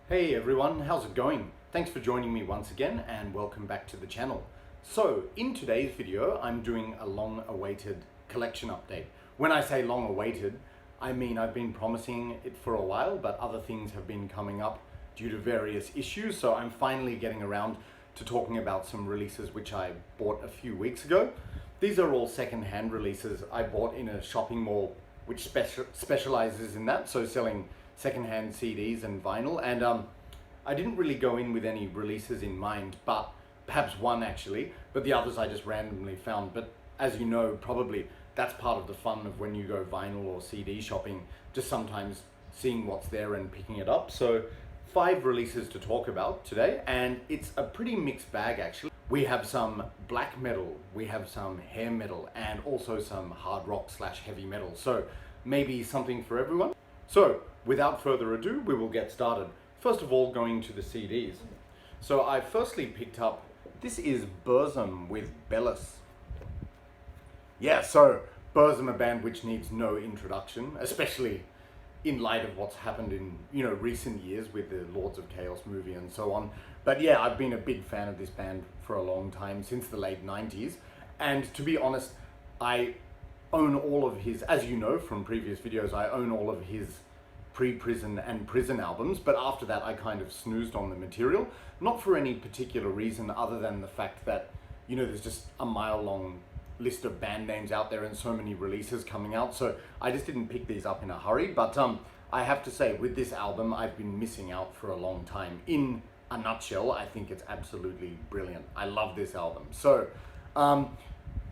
Hey everyone, how's it going? Thanks for joining me once again and welcome back to the channel. So in today's video, I'm doing a long-awaited collection update. When I say long-awaited, I mean I've been promising it for a while, but other things have been coming up due to various issues, so I'm finally getting around to talking about some releases which I bought a few weeks ago. These are all second-hand releases I bought in a shopping mall which specializes in that, so selling second-hand CDs and vinyl, and I didn't really go in with any releases in mind, but perhaps one actually, but the others I just randomly found. But as you know, probably that's part of the fun of when you go vinyl or CD shopping, just sometimes seeing what's there and picking it up. So 5 releases to talk about today, and it's a pretty mixed bag actually. We have some black metal, we have some hair metal, and also some hard rock / heavy metal, so maybe something for everyone. So without further ado, we will get started. First of all, going to the CDs. So I firstly picked up, this is Burzum with Bellis. Yeah, so Burzum, a band which needs no introduction, especially in light of what's happened in, recent years with the Lords of Chaos movie and so on. But yeah, I've been a big fan of this band for a long time, since the late 90s. And to be honest, I own all of his, as you know from previous videos, I own all of his pre-Prison and Prison albums, but after that I kind of snoozed on the material, not for any particular reason other than the fact that, there's just a mile-long list of band names out there and so many releases coming out, so I just didn't pick these up in a hurry. But I have to say, with this album, I've been missing out for a long time. In a nutshell, I think it's absolutely brilliant. I love this album. So,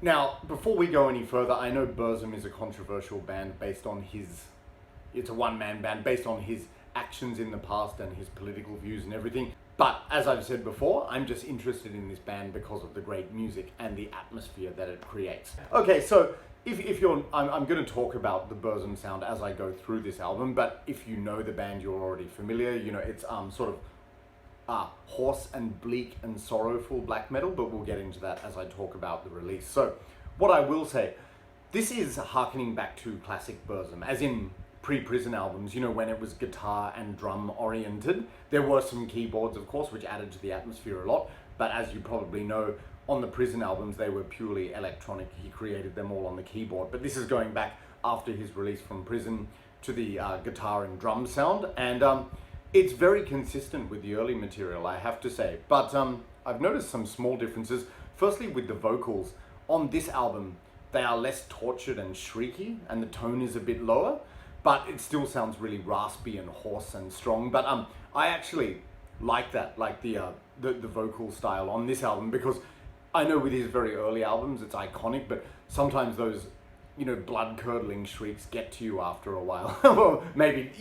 now, before we go any further, I know Burzum is a controversial band based on it's a one-man band based on his actions in the past and his political views and everything. But as I've said before, I'm just interested in this band because of the great music and the atmosphere that it creates. Okay, so if you're, I'm going to talk about the Burzum sound as I go through this album, but if you know the band, you're already familiar. It's sort of hoarse and bleak and sorrowful black metal, but we'll get into that as I talk about the release. So what I will say, this is harkening back to classic Burzum, as in pre-Prison albums, when it was guitar and drum oriented. There were some keyboards, of course, which added to the atmosphere a lot, but as you probably know, on the Prison albums, they were purely electronic. He created them all on the keyboard, but this is going back after his release from Prison to the guitar and drum sound, and it's very consistent with the early material, I have to say. But I've noticed some small differences. Firstly, with the vocals. On this album, they are less tortured and shrieky, and the tone is a bit lower, but it still sounds really raspy and hoarse and strong. But I actually like that, like the vocal style on this album, because I know with his very early albums, it's iconic, but sometimes those, blood-curdling shrieks get to you after a while. Well, maybe,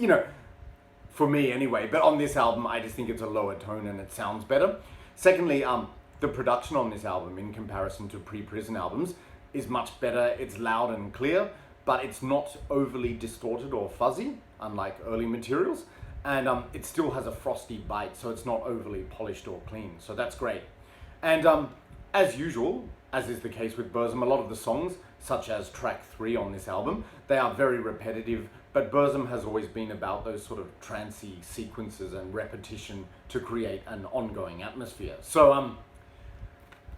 for me anyway, but on this album, I just think it's a lower tone and it sounds better. Secondly, the production on this album, in comparison to pre-Prison albums, is much better. It's loud and clear, but it's not overly distorted or fuzzy, unlike early materials. And it still has a frosty bite, so it's not overly polished or clean. So that's great. And as usual, as is the case with Burzum, a lot of the songs, such as track 3 on this album, they are very repetitive, but Burzum has always been about those sort of trancey sequences and repetition to create an ongoing atmosphere. So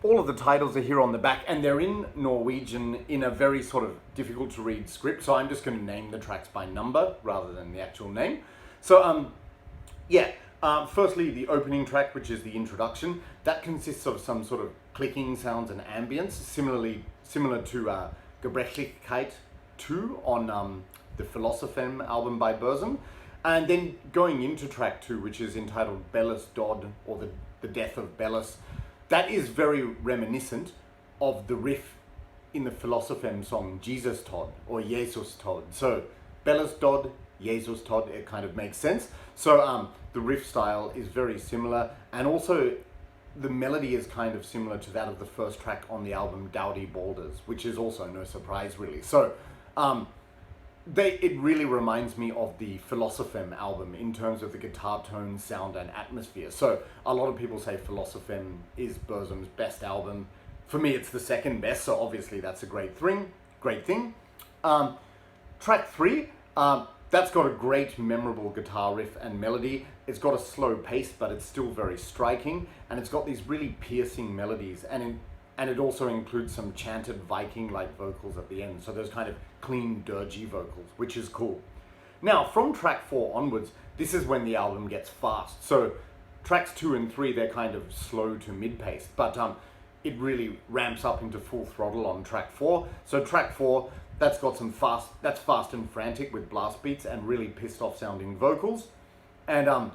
all of the titles are here on the back, and they're in Norwegian in a very sort of difficult to read script, so I'm just going to name the tracks by number rather than the actual name. So firstly, the opening track, which is the introduction, that consists of some sort of clicking sounds and ambience, similar to Gebrechlichkeit 2 on the Philosophem album by Burzum. And then going into track 2, which is entitled Bellis Dodd, or the Death of Bellis, that is very reminiscent of the riff in the Philosophem song Jesus Todd, or Jesus Todd. So Bellis Dodd, Jesus Todd, it kind of makes sense. So the riff style is very similar, and also the melody is kind of similar to that of the first track on the album Dowdy Balders, which is also no surprise really. So it really reminds me of the Philosophem album in terms of the guitar tone, sound, and atmosphere. So a lot of people say Philosophem is Burzum's best album. For me, it's the second best, so obviously that's a great thing. Track 3, that's got a great memorable guitar riff and melody. It's got a slow pace, but it's still very striking, and it's got these really piercing melodies, and it also includes some chanted Viking-like vocals at the end, so those kind of clean, dirgy vocals, which is cool. Now, from track 4 onwards, this is when the album gets fast. So tracks 2 and 3, they're kind of slow to mid-pace, but it really ramps up into full throttle on track 4. So track 4, that's fast and frantic with blast beats and really pissed off sounding vocals. And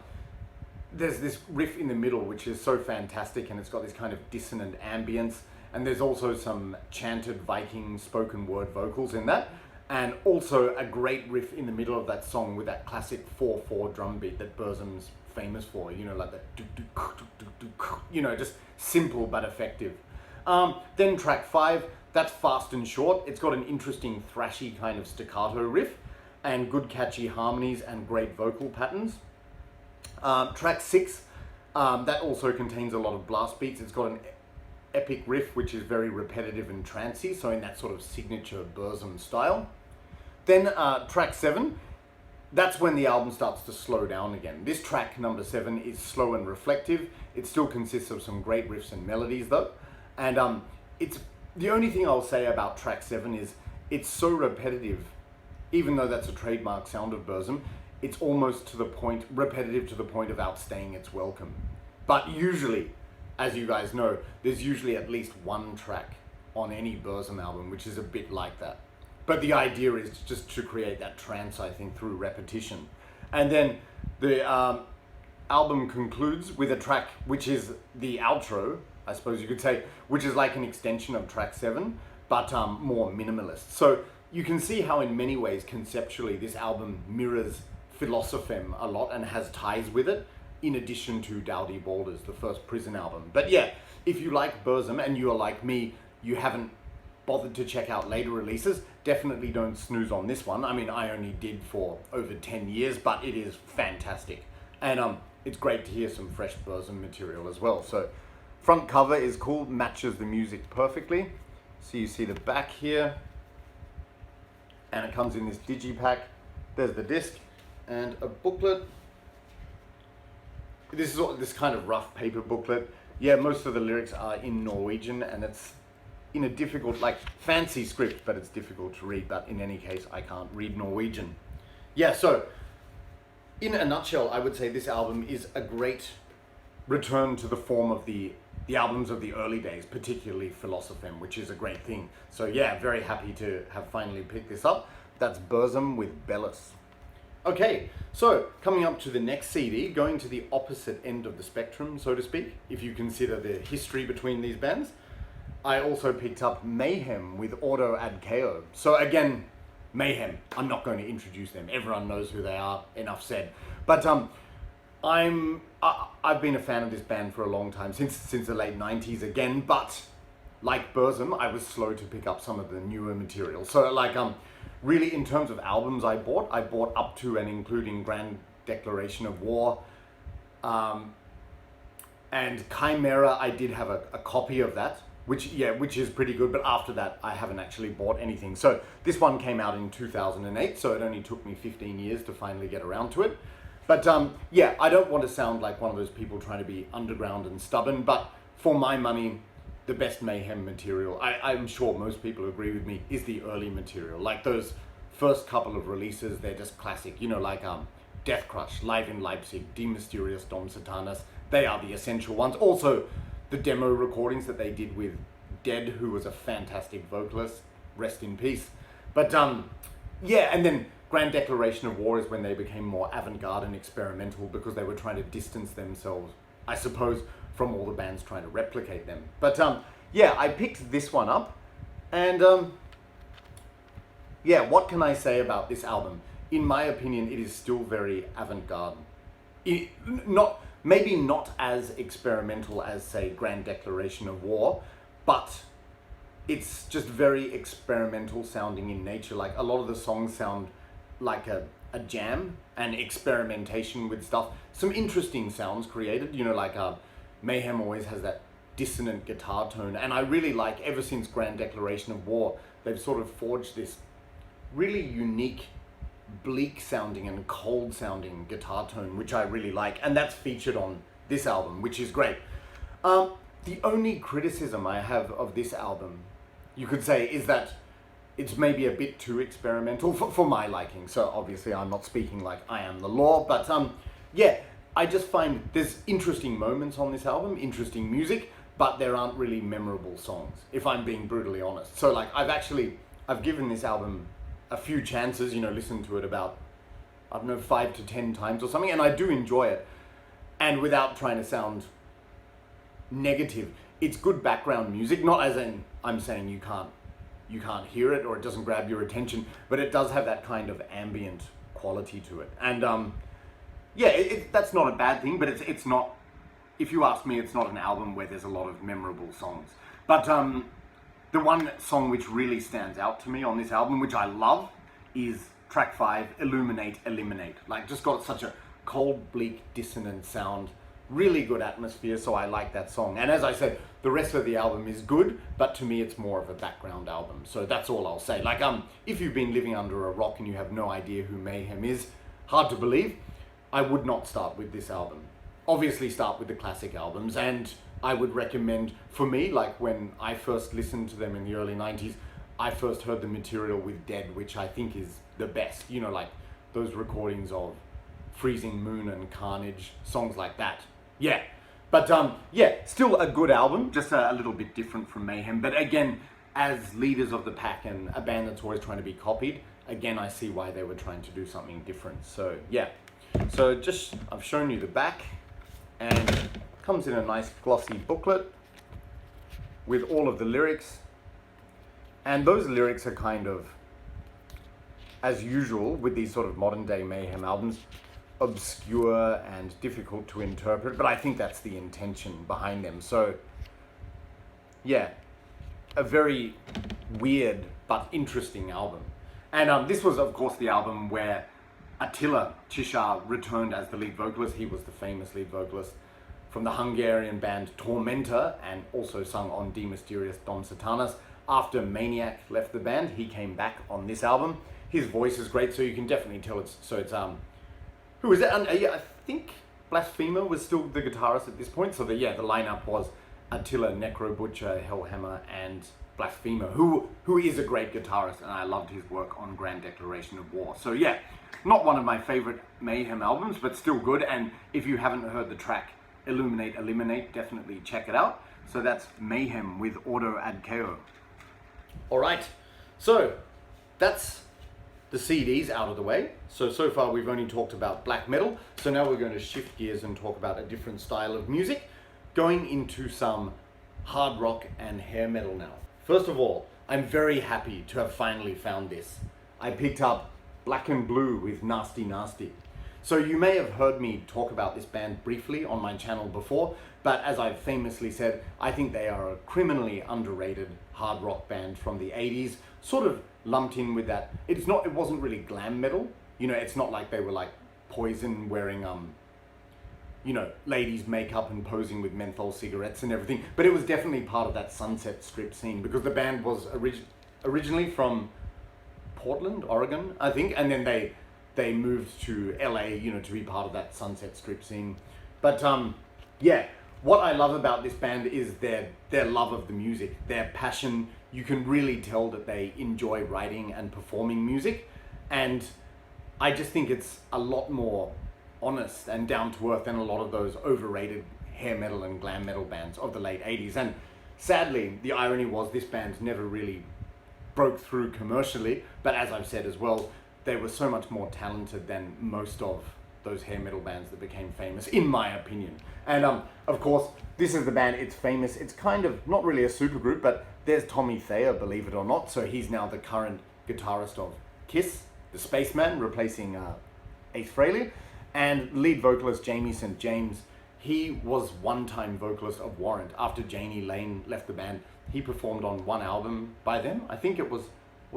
there's this riff in the middle which is so fantastic, and it's got this kind of dissonant ambience, and there's also some chanted Viking spoken word vocals in that, and also a great riff in the middle of that song with that classic 4/4 drum beat that Burzum's famous for, you know, like that, you know, just simple but effective. Then track 5, that's fast and short. It's got an interesting thrashy kind of staccato riff and good catchy harmonies and great vocal patterns. Track 6, that also contains a lot of blast beats. It's got an epic riff which is very repetitive and trancey, so in that sort of signature Burzum style. Then track 7, that's when the album starts to slow down again. This track, number 7, is slow and reflective. It still consists of some great riffs and melodies though. And it's the only thing I'll say about track 7 is it's so repetitive, even though that's a trademark sound of Burzum. It's almost to the point, repetitive to the point of outstaying its welcome. But usually, as you guys know, there's usually at least one track on any Burzum album which is a bit like that. But the idea is just to create that trance, I think, through repetition. And then the album concludes with a track which is the outro, I suppose you could say, which is like an extension of track 7, but more minimalist. So you can see how in many ways, conceptually, this album mirrors Philosophem a lot and has ties with it, in addition to Dowdy Balders, the first Prison album. But yeah, if you like Burzum and you are like me, you haven't bothered to check out later releases, definitely don't snooze on this one. I mean, I only did for over 10 years, but it is fantastic. And it's great to hear some fresh Burzum material as well. So front cover is cool, matches the music perfectly. So you see the back here, and it comes in this digipack. There's the disc and a booklet. This is this kind of rough paper booklet. Yeah, most of the lyrics are in Norwegian, and it's in a difficult, like, fancy script, but it's difficult to read. But in any case, I can't read Norwegian. Yeah, so in a nutshell, I would say this album is a great return to the form of the albums of the early days, particularly Philosophem, which is a great thing. So yeah, very happy to have finally picked this up. That's Burzum with Bellis. Okay, so coming up to the next CD, going to the opposite end of the spectrum, so to speak, if you consider the history between these bands, I also picked up Mayhem with Auto Ad Ko. So again, Mayhem, I'm not going to introduce them. Everyone knows who they are, enough said. But I've been a fan of this band for a long time, since the late 90s again, but like Burzum, I was slow to pick up some of the newer material. So like, really, in terms of albums I bought up to and including Grand Declaration of War, and Chimera, I did have a copy of that, which is pretty good, but after that I haven't actually bought anything. So this one came out in 2008, so it only took me 15 years to finally get around to it. But yeah, I don't want to sound like one of those people trying to be underground and stubborn, but for my money, the best Mayhem material, I'm sure most people agree with me, is the early material. Like those first couple of releases, they're just classic, you know, like Death Crush, Live in Leipzig, Die Mysterious Dom Satanas, they are the essential ones. Also, the demo recordings that they did with Dead, who was a fantastic vocalist, rest in peace. But yeah, and then Grand Declaration of War is when they became more avant-garde and experimental, because they were trying to distance themselves, I suppose, from all the bands trying to replicate them. But yeah, I picked this one up, and yeah, what can I say about this album? In my opinion, it is still very avant-garde. Maybe not as experimental as, say, Grand Declaration of War, but it's just very experimental sounding in nature. Like, a lot of the songs sound like a jam and experimentation with stuff. Some interesting sounds created, you know, like Mayhem always has that dissonant guitar tone, and I really like, ever since Grand Declaration of War, they've sort of forged this really unique bleak sounding and cold sounding guitar tone, which I really like, and that's featured on this album, which is great. The only criticism I have of this album, you could say, is that it's maybe a bit too experimental for my liking. So obviously I'm not speaking like I am the law, but yeah, I just find there's interesting moments on this album, interesting music, but there aren't really memorable songs, if I'm being brutally honest. So like I've given this album a few chances, you know, listened to it about, I don't know, 5 to 10 times or something, and I do enjoy it. And without trying to sound negative, it's good background music, not as in I'm saying you can't hear it or it doesn't grab your attention, but it does have that kind of ambient quality to it. And yeah, that's not a bad thing, but it's not, if you ask me, it's not an album where there's a lot of memorable songs. But the one song which really stands out to me on this album, which I love, is track 5, Illuminate, Eliminate. Like, just got such a cold, bleak, dissonant sound, really good atmosphere, so I like that song. And as I said, the rest of the album is good, but to me it's more of a background album, so that's all I'll say. Like, if you've been living under a rock and you have no idea who Mayhem is, hard to believe, I would not start with this album. Obviously start with the classic albums, and I would recommend, for me, like when I first listened to them in the early 90s, I first heard the material with Dead, which I think is the best, you know, like those recordings of Freezing Moon and Carnage, songs like that. Yeah, but yeah, still a good album, just a little bit different from Mayhem. But again, as leaders of the pack and a band that's always trying to be copied, again, I see why they were trying to do something different. So yeah, so just, I've shown you the back, and it comes in a nice glossy booklet with all of the lyrics. And those lyrics are kind of, as usual with these sort of modern day Mayhem albums, obscure and difficult to interpret, but I think that's the intention behind them. So yeah, a very weird but interesting album. And this was of course the album where Attila Csizar returned as the lead vocalist. He was the famous lead vocalist from the Hungarian band Tormentor, and also sung on De Mysteriis Dom Satanas. After Maniac left the band, he came back on this album. His voice is great, so you can definitely tell it's who is it? Yeah, I think Blasphemer was still the guitarist at this point. So the lineup was Attila, Necro Butcher, Hellhammer, and Blasphemer, who is a great guitarist, and I loved his work on Grand Declaration of War. So yeah, not one of my favorite Mayhem albums, but still good. And if you haven't heard the track Illuminate, Eliminate, definitely check it out. So that's Mayhem with Ordo Ad Chaos. All right, so that's the CDs out of the way. So far we've only talked about black metal. So now we're going to shift gears and talk about a different style of music, going into some hard rock and hair metal now. First of all, I'm very happy to have finally found this. I picked up Black and Blue with Nasty Nasty. So you may have heard me talk about this band briefly on my channel before, but as I've famously said, I think they are a criminally underrated hard rock band from the 80s, sort of lumped in with that. It wasn't really glam metal. You know, it's not like they were like Poison wearing, you know, ladies' makeup and posing with menthol cigarettes and everything, but it was definitely part of that Sunset Strip scene, because the band was originally from Portland, Oregon, I think, and then they moved to LA, you know, to be part of that Sunset Strip scene. But yeah, what I love about this band is their love of the music, their passion. You can really tell that they enjoy writing and performing music, and I just think it's a lot more honest and down to earth than a lot of those overrated hair metal and glam metal bands of the late 80s. And sadly, the irony was this band never really broke through commercially, but as I've said as well, they were so much more talented than most of those hair metal bands that became famous, in my opinion. And of course, this is the band, it's famous. It's kind of not really a supergroup, but there's Tommy Thayer, believe it or not. So he's now the current guitarist of Kiss, the Spaceman, replacing Ace Frehley. And lead vocalist Jamie St. James, he was one-time vocalist of Warrant. After Janie Lane left the band, he performed on one album by them. I think it was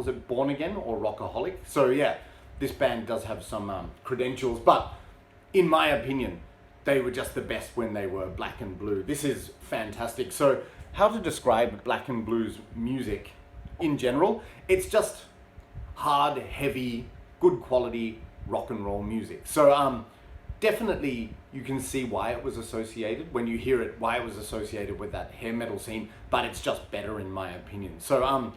it Born Again or Rockaholic? So yeah, this band does have some credentials, but in my opinion, they were just the best when they were Black and Blue. This is fantastic. So how to describe Black and Blue's music in general? It's just hard, heavy, good quality rock and roll music. So definitely you can see why it was associated, when you hear it, why it was associated with that hair metal scene, but it's just better in my opinion. So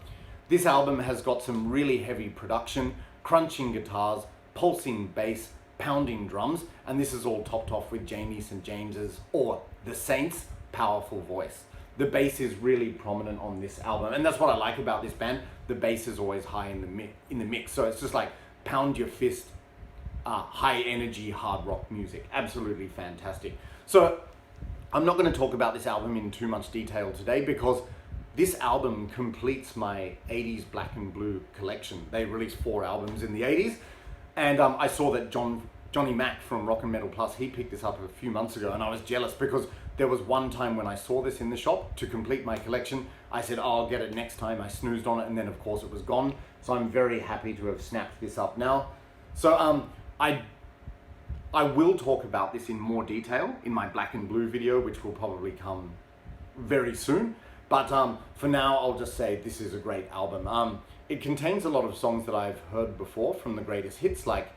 this album has got some really heavy production, crunching guitars, pulsing bass, pounding drums, and this is all topped off with Jamie St. James's, or the Saints' powerful voice. The bass is really prominent on this album, and that's what I like about this band. The bass is always high in the mix, so it's just like pound your fist, high energy hard rock music. Absolutely fantastic. So I'm not going to talk about this album in too much detail today because this album completes my 80s black and blue collection. They released 4 albums in the 80s, and I saw that Johnny Mac from Rock and Metal Plus, he picked this up a few months ago, and I was jealous because there was one time when I saw this in the shop to complete my collection. I said, oh, I'll get it next time. I snoozed on it, and then of course it was gone. So I'm very happy to have snapped this up now. So I will talk about this in more detail in my black and blue video, which will probably come very soon. But for now, I'll just say this is a great album. It contains a lot of songs that I've heard before from the greatest hits, like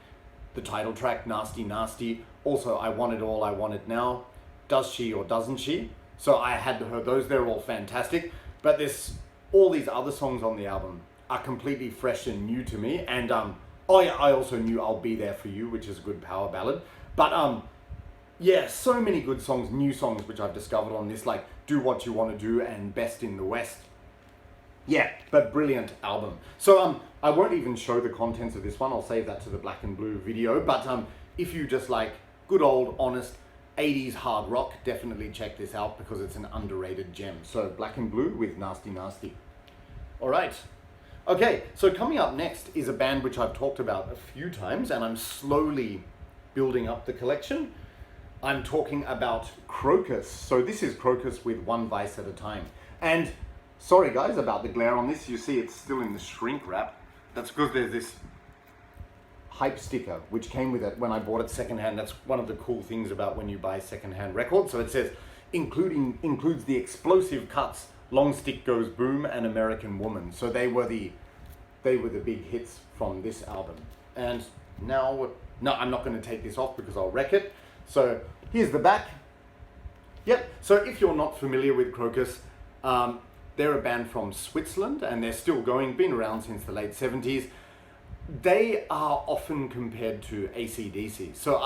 the title track, Nasty Nasty. Also, I Want It All, I Want It Now, Does She or Doesn't She? So I had to hear those, they're all fantastic. But all these other songs on the album are completely fresh and new to me. And oh yeah, I also knew I'll Be There For You, which is a good power ballad. But yeah, so many good songs, new songs, which I've discovered on this, like Do What You Want to Do and Best in the West. Yeah, but brilliant album. So I won't even show the contents of this one. I'll save that to the black and blue video. But if you just like good old, honest 80s hard rock, definitely check this out because it's an underrated gem. So black and blue with Nasty Nasty. All right. Okay, so coming up next is a band which I've talked about a few times, and I'm slowly building up the collection. I'm talking about Crocus. So this is Crocus with One Vice at a Time. And sorry guys about the glare on this. You see it's still in the shrink wrap. That's because there's this hype sticker which came with it when I bought it secondhand. That's one of the cool things about when you buy secondhand records. So it says, includes the explosive cuts, Long Stick Goes Boom, and American Woman. So they were the big hits from this album. And now, no, I'm not going to take this off because I'll wreck it. So here's the back. Yep, so if you're not familiar with Crocus, they're a band from Switzerland and they're still going, been around since the late 70s. They are often compared to AC/DC. So,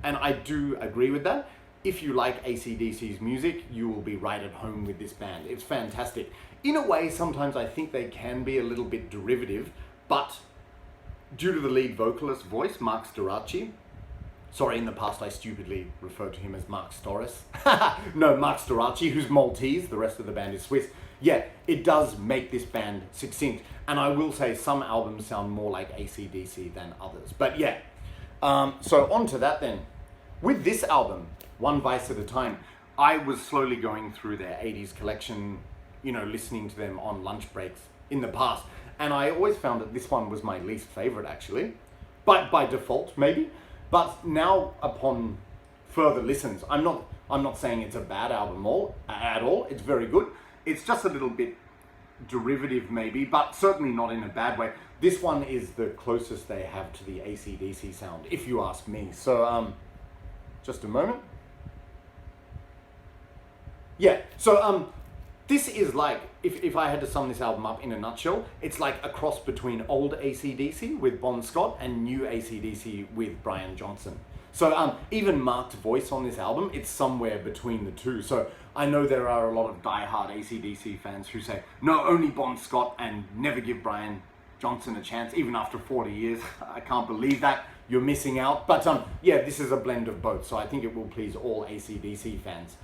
and I do agree with that. If you like AC/DC's music, you will be right at home with this band. It's fantastic. In a way, sometimes I think they can be a little bit derivative, but due to the lead vocalist's voice, Mark Storacci, sorry, in the past I stupidly referred to him as Mark Storis. No, Mark Storacci, who's Maltese, the rest of the band is Swiss. Yeah, it does make this band succinct. And I will say some albums sound more like AC/DC than others. But yeah, so on to that then. With this album, One Vice at a Time, I was slowly going through their 80s collection, you know, listening to them on lunch breaks in the past. And I always found that this one was my least favorite actually, but by default maybe. But now upon further listens, I'm not saying it's a bad album at all. It's very good. It's just a little bit derivative maybe, but certainly not in a bad way. This one is the closest they have to the AC/DC sound, if you ask me. So just a moment. Yeah, so this is like, if I had to sum this album up in a nutshell, it's like a cross between old AC/DC with Bon Scott and new AC/DC with Brian Johnson. So even Mark's voice on this album, it's somewhere between the two. So I know there are a lot of diehard AC/DC fans who say, no, only Bon Scott and never give Brian Johnson a chance, even after 40 years. I can't believe that. You're missing out. But yeah, this is a blend of both. So I think it will please all AC/DC fans.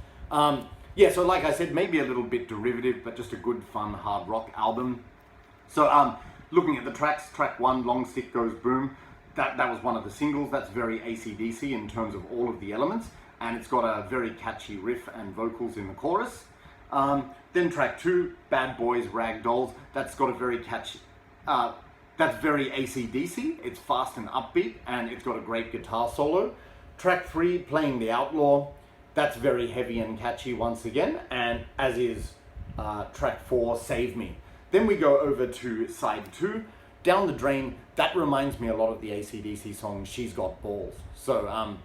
Yeah, so like I said, maybe a little bit derivative, but just a good, fun, hard rock album. So looking at the tracks, track 1, Long Stick Goes Boom, that was one of the singles. That's very AC/DC in terms of all of the elements, and it's got a very catchy riff and vocals in the chorus. Then track 2, Bad Boys, Rag Dolls, that's got a very catchy, that's very AC/DC. It's fast and upbeat, and it's got a great guitar solo. Track 3, Playing the Outlaw, that's very heavy and catchy once again, and as is track 4, Save Me. Then we go over to side 2. Down the Drain, that reminds me a lot of the AC/DC song She's Got Balls. So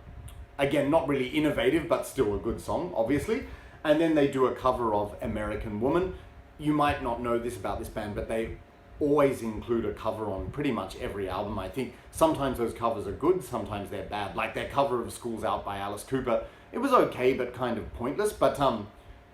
again, not really innovative, but still a good song, obviously. And then they do a cover of American Woman. You might not know this about this band, but they always include a cover on pretty much every album. I think sometimes those covers are good, sometimes they're bad. Like their cover of School's Out by Alice Cooper, it was okay, but kind of pointless. But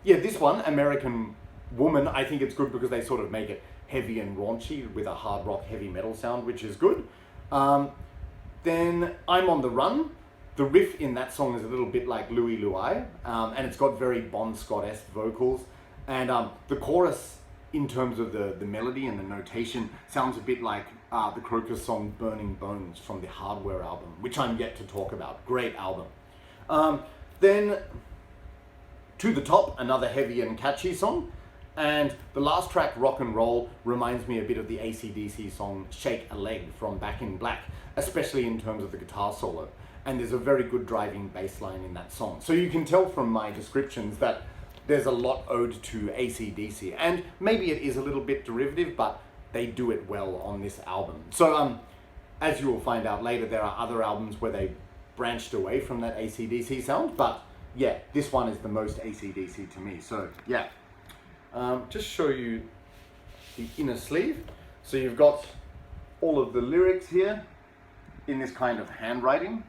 yeah, this one, American Woman, I think it's good because they sort of make it heavy and raunchy with a hard rock heavy metal sound, which is good. Then I'm on the Run. The riff in that song is a little bit like Louie Louie, and it's got very Bon Scott-esque vocals. And the chorus, in terms of the melody and the notation, sounds a bit like the Crocus song Burning Bones from the Hardware album, which I'm yet to talk about. Great album. Then To the Top, another heavy and catchy song. And the last track, Rock and Roll, reminds me a bit of the AC/DC song Shake a Leg from Back in Black, especially in terms of the guitar solo. And there's a very good driving bass line in that song. So you can tell from my descriptions that there's a lot owed to AC/DC, and maybe it is a little bit derivative, but they do it well on this album. So as you will find out later, there are other albums where they branched away from that AC/DC sound, but yeah, this one is the most AC/DC to me. So yeah, just show you the inner sleeve. So you've got all of the lyrics here in this kind of handwriting,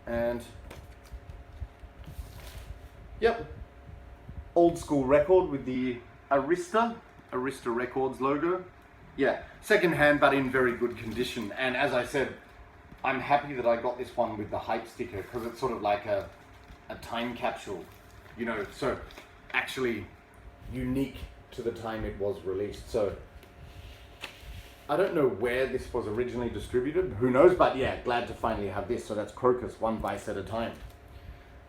and yep, old school record with the Arista Records logo. Yeah, second hand, but in very good condition. And as I said, I'm happy that I got this one with the hype sticker, because it's sort of like a time capsule, you know, so actually unique to the time it was released. So I don't know where this was originally distributed, who knows, but yeah, glad to finally have this. So that's Crocus, one vice at a time.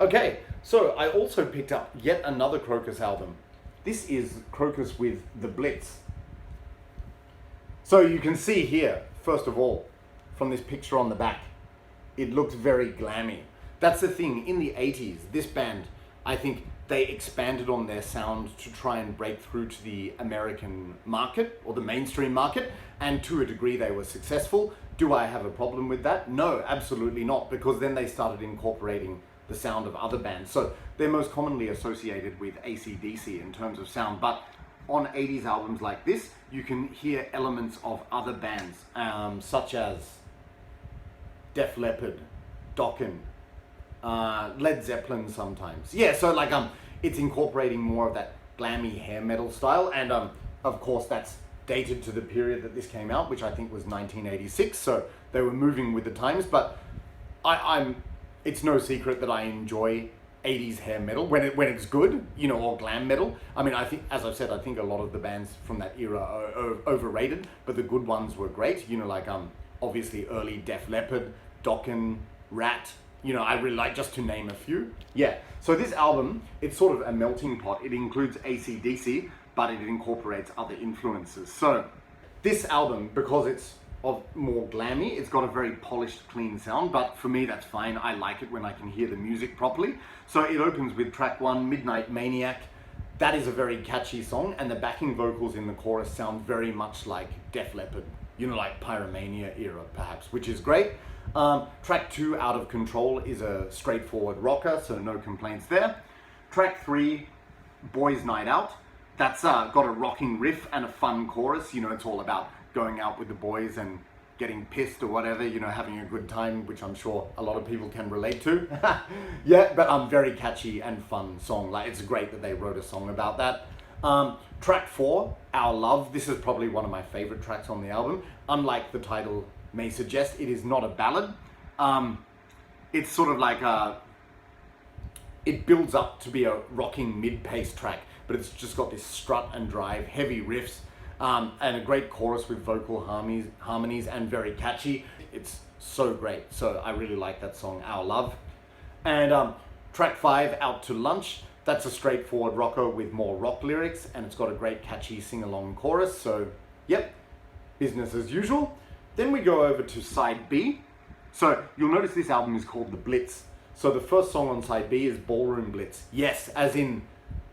Okay, so I also picked up yet another Crocus album. This is Crocus with The Blitz. So you can see here, first of all, from this picture on the back, it looks very glammy. That's the thing, in the 80s, this band, I think they expanded on their sound to try and break through to the American market, or the mainstream market, and to a degree they were successful. Do I have a problem with that? No, absolutely not, because then they started incorporating the sound of other bands. So they're most commonly associated with AC/DC in terms of sound, but on 80s albums like this, you can hear elements of other bands, such as Def Leppard, Dokken, Led Zeppelin sometimes. Yeah, so like it's incorporating more of that glammy hair metal style, and of course that's dated to the period that this came out, which I think was 1986, so they were moving with the times. But it's no secret that I enjoy 80s hair metal when it's good, you know, or glam metal. I mean, I think, as I've said, I think a lot of the bands from that era are overrated, but the good ones were great. You know, like obviously early Def Leppard, Dokken, Rat. You know, I really like, just to name a few. Yeah, so this album, it's sort of a melting pot. It includes AC/DC, but it incorporates other influences. So this album, because it's more glammy, it's got a very polished, clean sound, but for me that's fine. I like it when I can hear the music properly. So it opens with track 1, Midnight Maniac. That is a very catchy song, and the backing vocals in the chorus sound very much like Def Leppard, you know, like Pyromania era perhaps, which is great. Track 2, Out of Control, is a straightforward rocker, so no complaints there. Track 3, Boys Night Out, that's got a rocking riff and a fun chorus. You know, it's all about going out with the boys and getting pissed or whatever, you know, having a good time, which I'm sure a lot of people can relate to. Yeah, but very catchy and fun song. Like, it's great that they wrote a song about that. Track 4, Our Love, this is probably one of my favorite tracks on the album. Unlike the title may suggest, it is not a ballad. It's sort of like it builds up to be a rocking mid-pace track, but it's just got this strut and drive, heavy riffs, and a great chorus with vocal harmonies, and very catchy. It's so great. So I really like that song, Our Love. And track 5, Out to Lunch, that's a straightforward rocker with more rock lyrics, and it's got a great catchy sing-along chorus. So yep, business as usual. Then we go over to side B. So you'll notice this album is called The Blitz. So the first song on side B is Ballroom Blitz. Yes, as in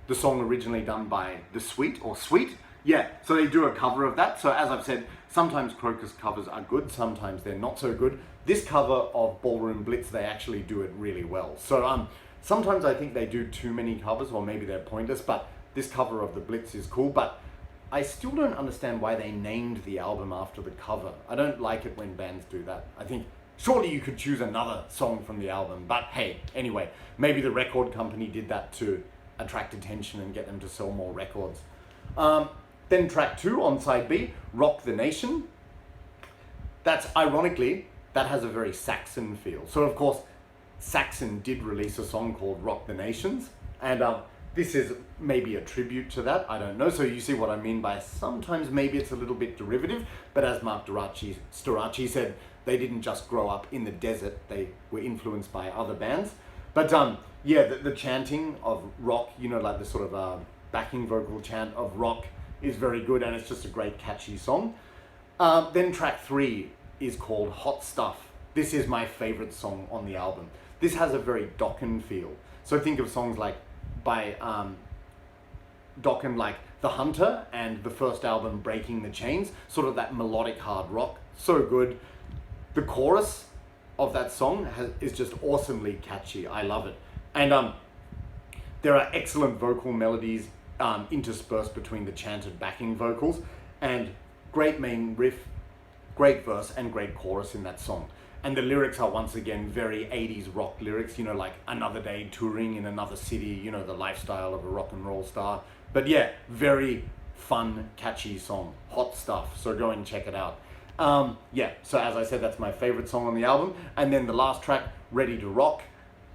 the song originally done by The Sweet, or Sweet. yeah, so they do a cover of that. So as I've said, sometimes Crocus covers are good, sometimes they're not so good. This cover of Ballroom Blitz, they actually do it really well. So sometimes I think they do too many covers, or maybe they're pointless, but this cover of the Blitz is cool. But I still don't understand why they named the album after the cover. I don't like it when bands do that. I think surely you could choose another song from the album, but hey, anyway, maybe the record company did that to attract attention and get them to sell more records. Then track 2 on side B, Rock the Nation. That's ironically, that has a very Saxon feel. So of course, Saxon did release a song called Rock the Nations, and this is maybe a tribute to that, I don't know. So you see what I mean by sometimes maybe it's a little bit derivative, but as Mark Storace said, they didn't just grow up in the desert, they were influenced by other bands. But yeah, the chanting of rock, you know, like the sort of backing vocal chant of rock is very good, and it's just a great catchy song. Then track 3 is called Hot Stuff. This is my favorite song on the album. This has a very Dokken feel. So think of songs like by Dokken, like The Hunter and the first album Breaking the Chains, sort of that melodic hard rock, so good. The chorus of that song is just awesomely catchy. I love it. And there are excellent vocal melodies interspersed between the chanted backing vocals, and great main riff, great verse, and great chorus in that song. And the lyrics are once again very 80s rock lyrics, you know, like another day touring in another city, you know, the lifestyle of a rock and roll star. But yeah, very fun, catchy song, Hot Stuff. So go and check it out. Yeah, so as I said, that's my favorite song on the album. And then the last track, Ready to Rock.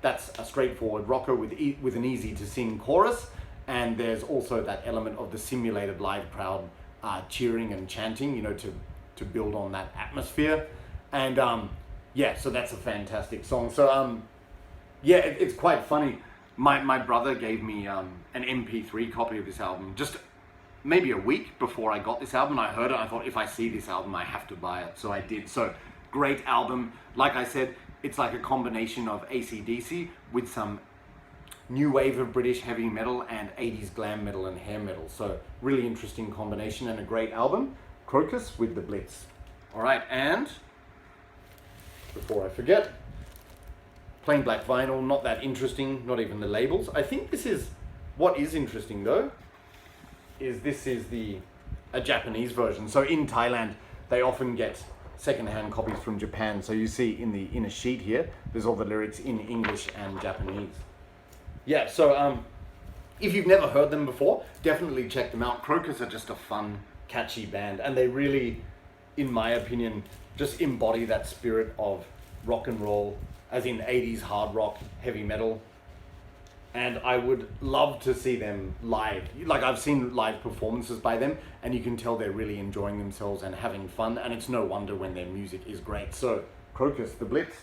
That's a straightforward rocker with an easy to sing chorus. And there's also that element of the simulated live crowd cheering and chanting, you know, to build on that atmosphere. And yeah, so that's a fantastic song. So yeah, it's quite funny. My brother gave me an MP3 copy of this album just maybe a week before I got this album. I heard it, I thought, if I see this album, I have to buy it. So I did. So great album. Like I said, it's like a combination of AC/DC with some new wave of British heavy metal and 80s glam metal and hair metal. So really interesting combination and a great album. Crocus with the Blitz. All right, and before I forget, plain black vinyl, not that interesting, not even the labels. I think this is, what is interesting though, is this is a Japanese version. So in Thailand, they often get secondhand copies from Japan. So you see in the inner sheet here, there's all the lyrics in English and Japanese. Yeah, so if you've never heard them before, definitely check them out. Crocus are just a fun, catchy band, and they really, in my opinion, just embody that spirit of rock and roll, as in 80s hard rock, heavy metal. And I would love to see them live. Like, I've seen live performances by them, and you can tell they're really enjoying themselves and having fun, and it's no wonder when their music is great. So, Crocus The Blitz.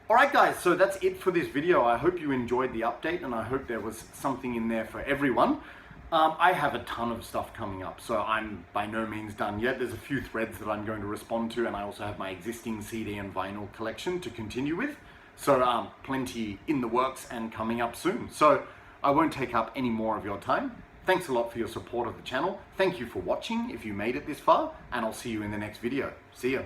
Alright guys, so that's it for this video. I hope you enjoyed the update, and I hope there was something in there for everyone. I have a ton of stuff coming up, so I'm by no means done yet. There's a few threads that I'm going to respond to, and I also have my existing CD and vinyl collection to continue with. So plenty in the works and coming up soon. So I won't take up any more of your time. Thanks a lot for your support of the channel. Thank you for watching if you made it this far, and I'll see you in the next video. See ya.